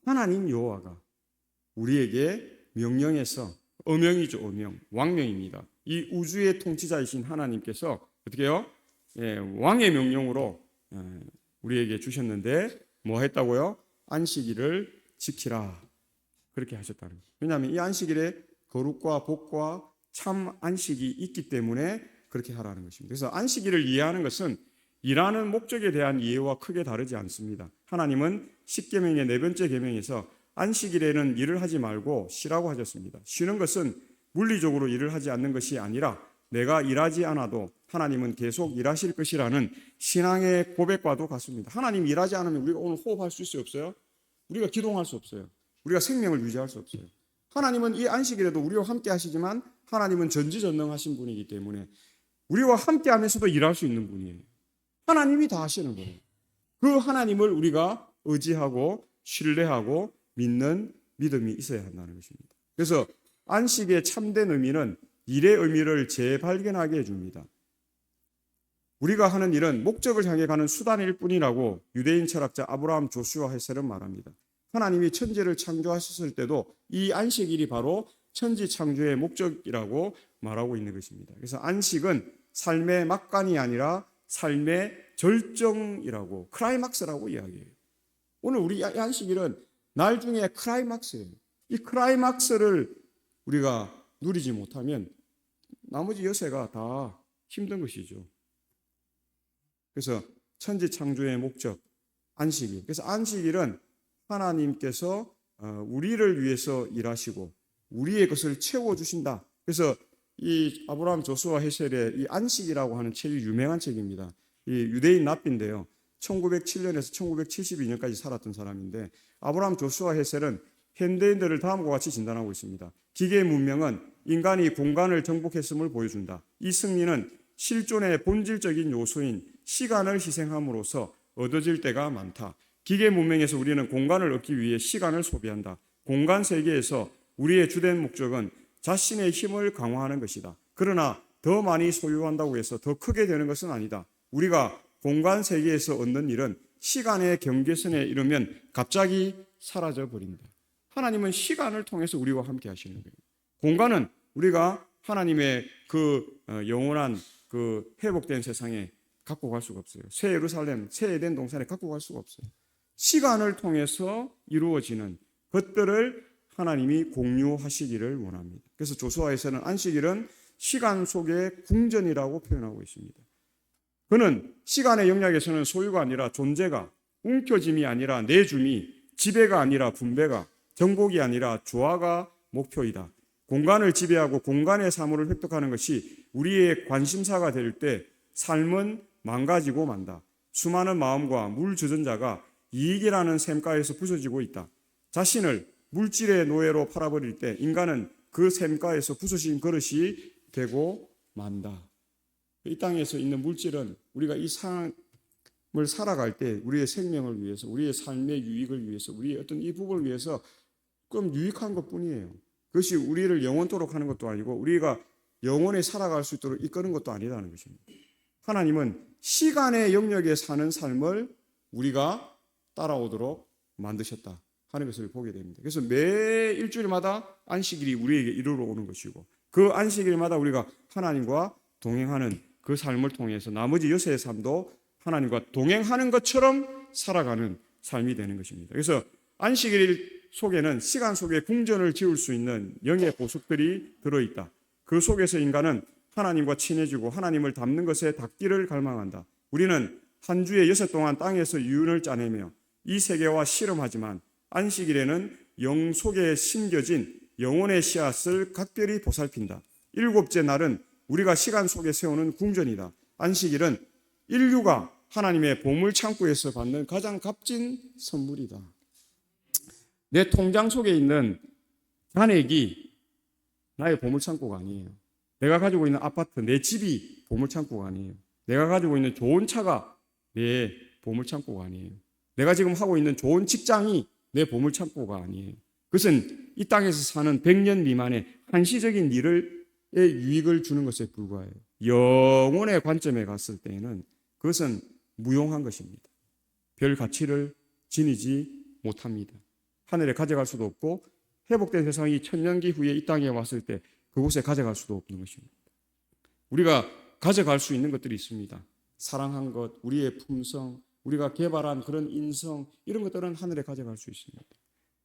하나님 여호와가 우리에게 명령해서 어명이죠. 어명. 왕명입니다. 이 우주의 통치자이신 하나님께서 어떻게 해요? 왕의 명령으로 우리에게 주셨는데 뭐 했다고요? 안식일을 지키라. 그렇게 하셨다는 거예요. 왜냐하면 이 안식일에 거룩과 복과 참 안식이 있기 때문에 그렇게 하라는 것입니다. 그래서 안식일을 이해하는 것은 일하는 목적에 대한 이해와 크게 다르지 않습니다. 하나님은 10계명의 네 번째 계명에서 안식일에는 일을 하지 말고 쉬라고 하셨습니다. 쉬는 것은 물리적으로 일을 하지 않는 것이 아니라 내가 일하지 않아도 하나님은 계속 일하실 것이라는 신앙의 고백과도 같습니다. 하나님 일하지 않으면 우리가 오늘 호흡할 수 있어요, 없어요? 우리가 기도할 수 없어요. 우리가 생명을 유지할 수 없어요. 하나님은 이 안식일에도 우리와 함께 하시지만 하나님은 전지전능하신 분이기 때문에 우리와 함께 하면서도 일할 수 있는 분이에요. 하나님이 다 하시는 거예요. 그 하나님을 우리가 의지하고 신뢰하고 믿는 믿음이 있어야 한다는 것입니다. 그래서 안식의 참된 의미는 일의 의미를 재발견하게 해줍니다. 우리가 하는 일은 목적을 향해 가는 수단일 뿐이라고 유대인 철학자 아브라함 조슈아 헤셀은 말합니다. 하나님이 천지를 창조하셨을 때도 이 안식일이 바로 천지 창조의 목적이라고 말하고 있는 것입니다. 그래서 안식은 삶의 막간이 아니라 삶의 절정이라고 클라이막스라고 이야기해요. 오늘 우리 안식일은 날 중에 클라이막스예요. 이 클라이막스를 우리가 누리지 못하면 나머지 여세가 다 힘든 것이죠. 그래서 천지 창조의 목적 안식일. 그래서 안식일은 하나님께서 우리를 위해서 일하시고 우리의 것을 채워주신다. 그래서 이 아브라함 조수아 헤셀의 이 안식이라고 하는 책이 유명한 책입니다. 이 유대인 랍비인데요. 1907년에서 1972년까지 살았던 사람인데 아브라함 조수아 헤셀은 현대인들을 다음과 같이 진단하고 있습니다. 기계의 문명은 인간이 공간을 정복했음을 보여준다. 이 승리는 실존의 본질적인 요소인 시간을 희생함으로써 얻어질 때가 많다. 기계 문명에서 우리는 공간을 얻기 위해 시간을 소비한다. 공간 세계에서 우리의 주된 목적은 자신의 힘을 강화하는 것이다. 그러나 더 많이 소유한다고 해서 더 크게 되는 것은 아니다. 우리가 공간 세계에서 얻는 일은 시간의 경계선에 이르면 갑자기 사라져 버린다. 하나님은 시간을 통해서 우리와 함께 하시는 거예요. 공간은 우리가 하나님의 그 영원한 그 회복된 세상에 갖고 갈 수가 없어요. 새 예루살렘, 새 에덴 동산에 갖고 갈 수가 없어요. 시간을 통해서 이루어지는 것들을 하나님이 공유하시기를 원합니다. 그래서 조수아에서는 안식일은 시간 속의 궁전이라고 표현하고 있습니다. 그는 시간의 영역에서는 소유가 아니라 존재가, 움켜짐이 아니라 내줌이, 지배가 아니라 분배가, 정복이 아니라 조화가 목표이다. 공간을 지배하고 공간의 사물을 획득하는 것이 우리의 관심사가 될 때 삶은 망가지고 만다. 수많은 마음과 물 주전자가 이익이라는 셈가에서 부서지고 있다. 자신을 물질의 노예로 팔아버릴 때 인간은 그 셈가에서 부서진 그릇이 되고 만다. 이 땅에서 있는 물질은 우리가 이 삶을 살아갈 때 우리의 생명을 위해서, 우리의 삶의 유익을 위해서, 우리의 어떤 이 부분을 위해서 좀 유익한 것뿐이에요. 그것이 우리를 영원토록 하는 것도 아니고 우리가 영원히 살아갈 수 있도록 이끄는 것도 아니라는 것입니다. 하나님은 시간의 영역에 사는 삶을 우리가 따라오도록 만드셨다 하는 것을 보게 됩니다. 그래서 매 일주일마다 안식일이 우리에게 이르러 오는 것이고 그 안식일마다 우리가 하나님과 동행하는 그 삶을 통해서 나머지 여세의 삶도 하나님과 동행하는 것처럼 살아가는 삶이 되는 것입니다. 그래서 안식일 속에는 시간 속에 궁전을 지을 수 있는 영의 보석들이 들어있다. 그 속에서 인간은 하나님과 친해지고 하나님을 닮는 것에 닿기를 갈망한다. 우리는 한 주에 6 동안 땅에서 유운을 짜내며 이 세계와 씨름하지만 안식일에는 영 속에 심겨진 영혼의 씨앗을 각별히 보살핀다. 7째 날은 우리가 시간 속에 세우는 궁전이다. 안식일은 인류가 하나님의 보물창고에서 받는 가장 값진 선물이다. 내 통장 속에 있는 잔액이 나의 보물창고가 아니에요. 내가 가지고 있는 아파트, 내 집이 보물창고가 아니에요. 내가 가지고 있는 좋은 차가 내 보물창고가 아니에요. 내가 지금 하고 있는 좋은 직장이 내 보물창고가 아니에요. 그것은 이 땅에서 사는 100년 미만의 한시적인 일의 유익을 주는 것에 불과해요. 영혼의 관점에 갔을 때에는 그것은 무용한 것입니다. 별 가치를 지니지 못합니다. 하늘에 가져갈 수도 없고 회복된 세상이 천년기 후에 이 땅에 왔을 때 그곳에 가져갈 수도 없는 것입니다. 우리가 가져갈 수 있는 것들이 있습니다. 사랑한 것, 우리의 품성, 우리가 개발한 그런 인성, 이런 것들은 하늘에 가져갈 수 있습니다.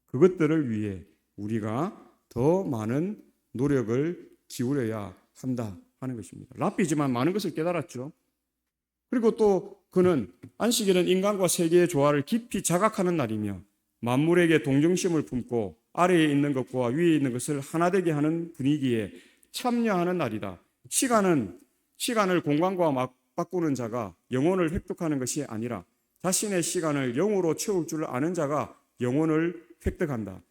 그것들을 위해 우리가 더 많은 노력을 기울여야 한다 하는 것입니다. 랍비지만 많은 것을 깨달았죠. 그리고 또 그는 안식일은 인간과 세계의 조화를 깊이 자각하는 날이며 만물에게 동정심을 품고 아래에 있는 것과 위에 있는 것을 하나 되게 하는 분위기에 참여하는 날이다. 시간을 공간과 맞바꾸는 자가 영혼을 획득하는 것이 아니라 자신의 시간을 영으로 채울 줄 아는 자가 영혼을 획득한다.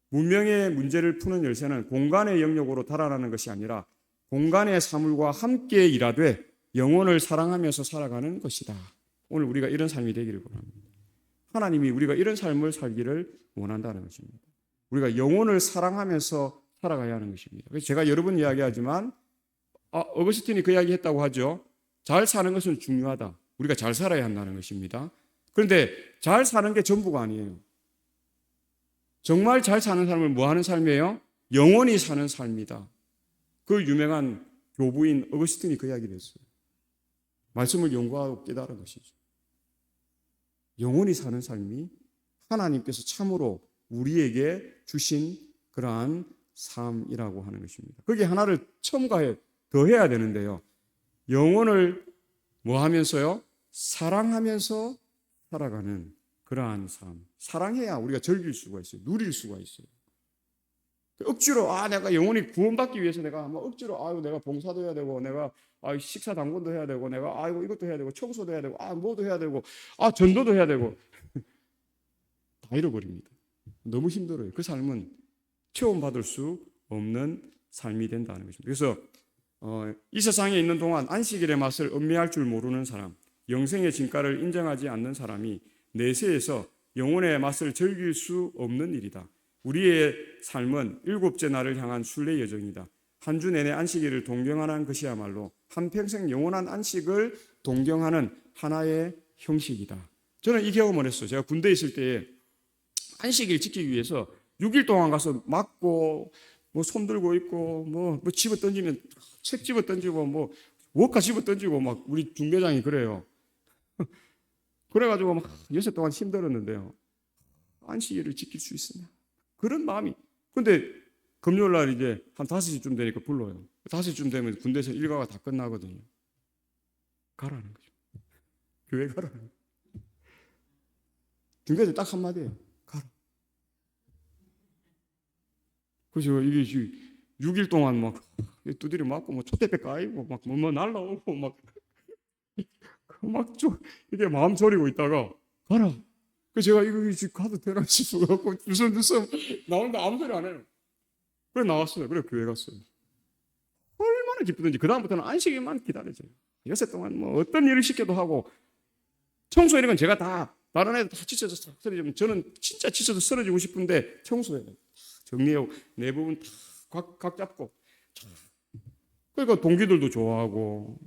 문명의 문제를 푸는 열쇠는 공간의 영역으로 달아나는 것이 아니라 공간의 사물과 함께 일하되 영혼을 사랑하면서 살아가는 것이다. 오늘 우리가 이런 삶이 되기를 원합니다. 하나님이 우리가 이런 삶을 살기를 원한다는 것입니다. 우리가 영혼을 사랑하면서 살아가야 하는 것입니다. 그래서 제가 여러 번 이야기하지만 어거스틴이 그 이야기 했다고 하죠. 잘 사는 것은 중요하다. 우리가 잘 살아야 한다는 것입니다. 그런데 잘 사는 게 전부가 아니에요. 정말 잘 사는 삶을 뭐 하는 삶이에요? 영원히 사는 삶이다. 그 유명한 교부인 어거스틴이 그 이야기를 했어요. 말씀을 연구하고 깨달은 것이죠. 영원히 사는 삶이 하나님께서 참으로 우리에게 주신 그러한 삶이라고 하는 것입니다. 거기에 하나를 첨가해 더 해야 되는데요. 영혼을 뭐 하면서요? 사랑하면서 살아가는 그러한 삶. 사랑해야 우리가 즐길 수가 있어요. 누릴 수가 있어요. 억지로 내가 영혼이 구원받기 위해서 내가 억지로 내가 봉사도 해야 되고 내가 식사 당번도 해야 되고 내가 이것도 해야 되고 청소도 해야 되고 뭐도 해야 되고 전도도 해야 되고 다 잃어버립니다. 너무 힘들어요. 그 삶은 체험받을 수 없는 삶이 된다는 것입니다. 그래서 이 세상에 있는 동안 안식일의 맛을 음미할 줄 모르는 사람, 영생의 진가를 인정하지 않는 사람이 내세에서 영혼의 맛을 즐길 수 없는 일이다. 우리의 삶은 일곱째 날을 향한 순례 여정이다. 한 주 내내 안식일을 동경하는 것이야말로 한평생 영원한 안식을 동경하는 하나의 형식이다. 저는 이 경험을 했어요. 제가 군대에 있을 때 안식일 지키기 위해서 6일 동안 가서 맞고 뭐 손 들고 있고 뭐 집어 던지면 책 집어 던지고 뭐 워카 집어 던지고 막 우리 중대장이 그래요. 그래가지고 막 여섯 동안 힘들었는데요. 안식일을 지킬 수 있으냐 그런 마음이. 근데 금요일 날 이제 한 5시쯤 되니까 불러요. 5시쯤 되면 군대에서 일과가 다 끝나거든요. 가라는 거죠. 교회 가라는 거죠. 중대장 딱 한마디예요. 가라. 그래서 이게 6일 동안 막 두드려 맞고 뭐 촛대배 까이고 막 뭐 날라오고 막 이게 마음 졸이고 있다가 가라. 그래서 제가 이거 지금 가도 되나 싶어갖고 주섬주섬 나오는데 아무 소리 안 해요. 그래 나왔어요. 그래 교회 갔어요. 얼마나 기쁘든지 그 다음부터는 안식일만 기다려져요. 여섯 동안 뭐 어떤 일을 시켜도 하고 청소 이런 건 제가 다 다른 애들 다 지쳐서 쓰러지면 저는 진짜 지쳐서 쓰러지고 싶은데 청소해요. 정리하고 내 부분 다 각 잡고. 그러니까 동기들도 좋아하고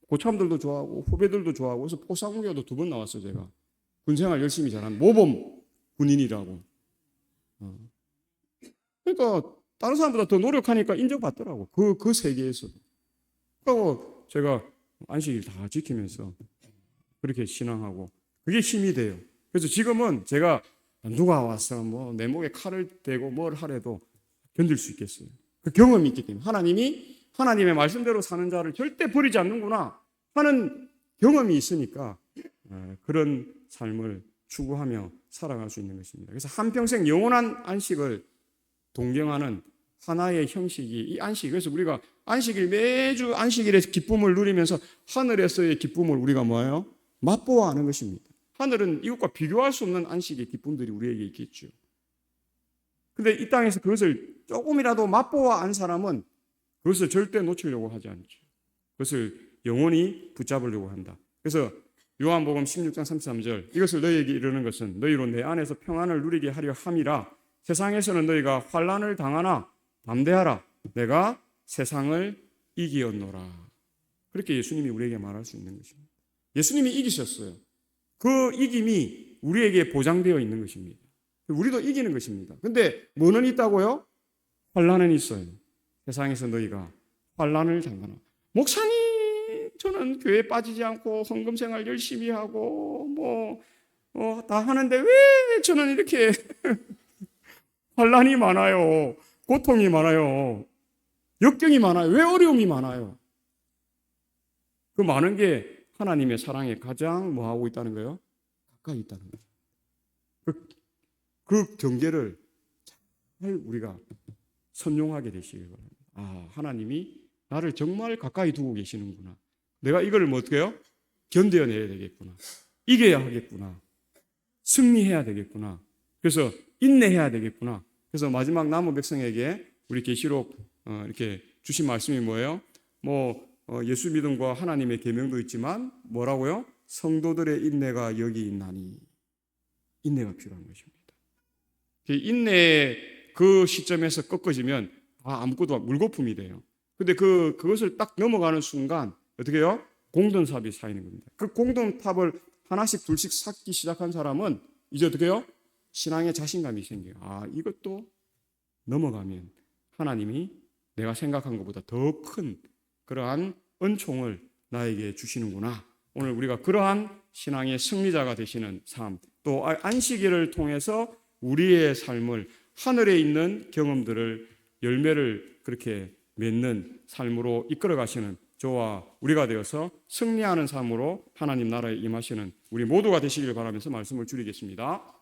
고참들도 좋아하고 후배들도 좋아하고 그래서 포상무교도 2번 나왔어요. 제가 군생활 열심히 잘한 모범 군인이라고. 그러니까 다른 사람보다 더 노력하니까 인정받더라고. 그 세계에서. 그리고 제가 안식일 다 지키면서 그렇게 신앙하고 그게 힘이 돼요. 그래서 지금은 제가 누가 와서 뭐 내 목에 칼을 대고 뭘 하래도 견딜 수 있겠어요. 그 경험이 있기 때문에 하나님이 하나님의 말씀대로 사는 자를 절대 버리지 않는구나 하는 경험이 있으니까 그런 삶을 추구하며 살아갈 수 있는 것입니다. 그래서 한평생 영원한 안식을 동경하는 하나의 형식이 이 안식. 그래서 우리가 안식일 매주 안식일의 기쁨을 누리면서 하늘에서의 기쁨을 우리가 뭐예요? 맛보아하는 것입니다. 하늘은 이것과 비교할 수 없는 안식의 기쁨들이 우리에게 있겠죠. 근데 이 땅에서 그것을 조금이라도 맛보아 안 사람은 그것을 절대 놓치려고 하지 않죠. 그것을 영원히 붙잡으려고 한다. 그래서 요한복음 16장 33절 이것을 너희에게 이르는 것은 너희로 내 안에서 평안을 누리게 하려 함이라. 세상에서는 너희가 환난을 당하나 담대하라. 내가 세상을 이기었노라. 그렇게 예수님이 우리에게 말할 수 있는 것입니다. 예수님이 이기셨어요. 그 이김이 우리에게 보장되어 있는 것입니다. 우리도 이기는 것입니다. 근데 뭐는 있다고요? 환난은 있어요. 세상에서 너희가 환난을 당하나. 목사님, 저는 교회에 빠지지 않고 헌금생활 열심히 하고 다 하는데 왜 저는 이렇게 환난이 많아요. 고통이 많아요. 역경이 많아요. 왜 어려움이 많아요? 그 많은 게 하나님의 사랑에 가장 뭐하고 있다는 거예요? 가까이 있다는 거예요. 그 경계를 잘 우리가 선용하게 되시길 바랍니다. 아, 하나님이 나를 정말 가까이 두고 계시는구나. 내가 이걸 뭐 어떻게 해요? 견뎌내야 되겠구나. 이겨야 하겠구나. 승리해야 되겠구나. 그래서 인내해야 되겠구나. 그래서 마지막 남은 백성에게 우리 계시록 이렇게 주신 말씀이 뭐예요? 예수 믿음과 하나님의 계명도 있지만 뭐라고요? 성도들의 인내가 여기 있나니. 인내가 필요한 것입니다. 인내의 그 시점에서 꺾어지면 아무것도 물거품이 돼요. 근데 그것을 딱 넘어가는 순간 어떻게 해요? 공든탑이 쌓이는 겁니다. 그 공든탑을 하나씩 둘씩 쌓기 시작한 사람은 이제 어떻게 해요? 신앙의 자신감이 생겨요. 이것도 넘어가면 하나님이 내가 생각한 것보다 더 큰 그러한 은총을 나에게 주시는구나. 오늘 우리가 그러한 신앙의 승리자가 되시는 삶, 또 안식일을 통해서 우리의 삶을 하늘에 있는 경험들을 열매를 그렇게 맺는 삶으로 이끌어 가시는 저와 우리가 되어서 승리하는 삶으로 하나님 나라에 임하시는 우리 모두가 되시길 바라면서 말씀을 줄이겠습니다.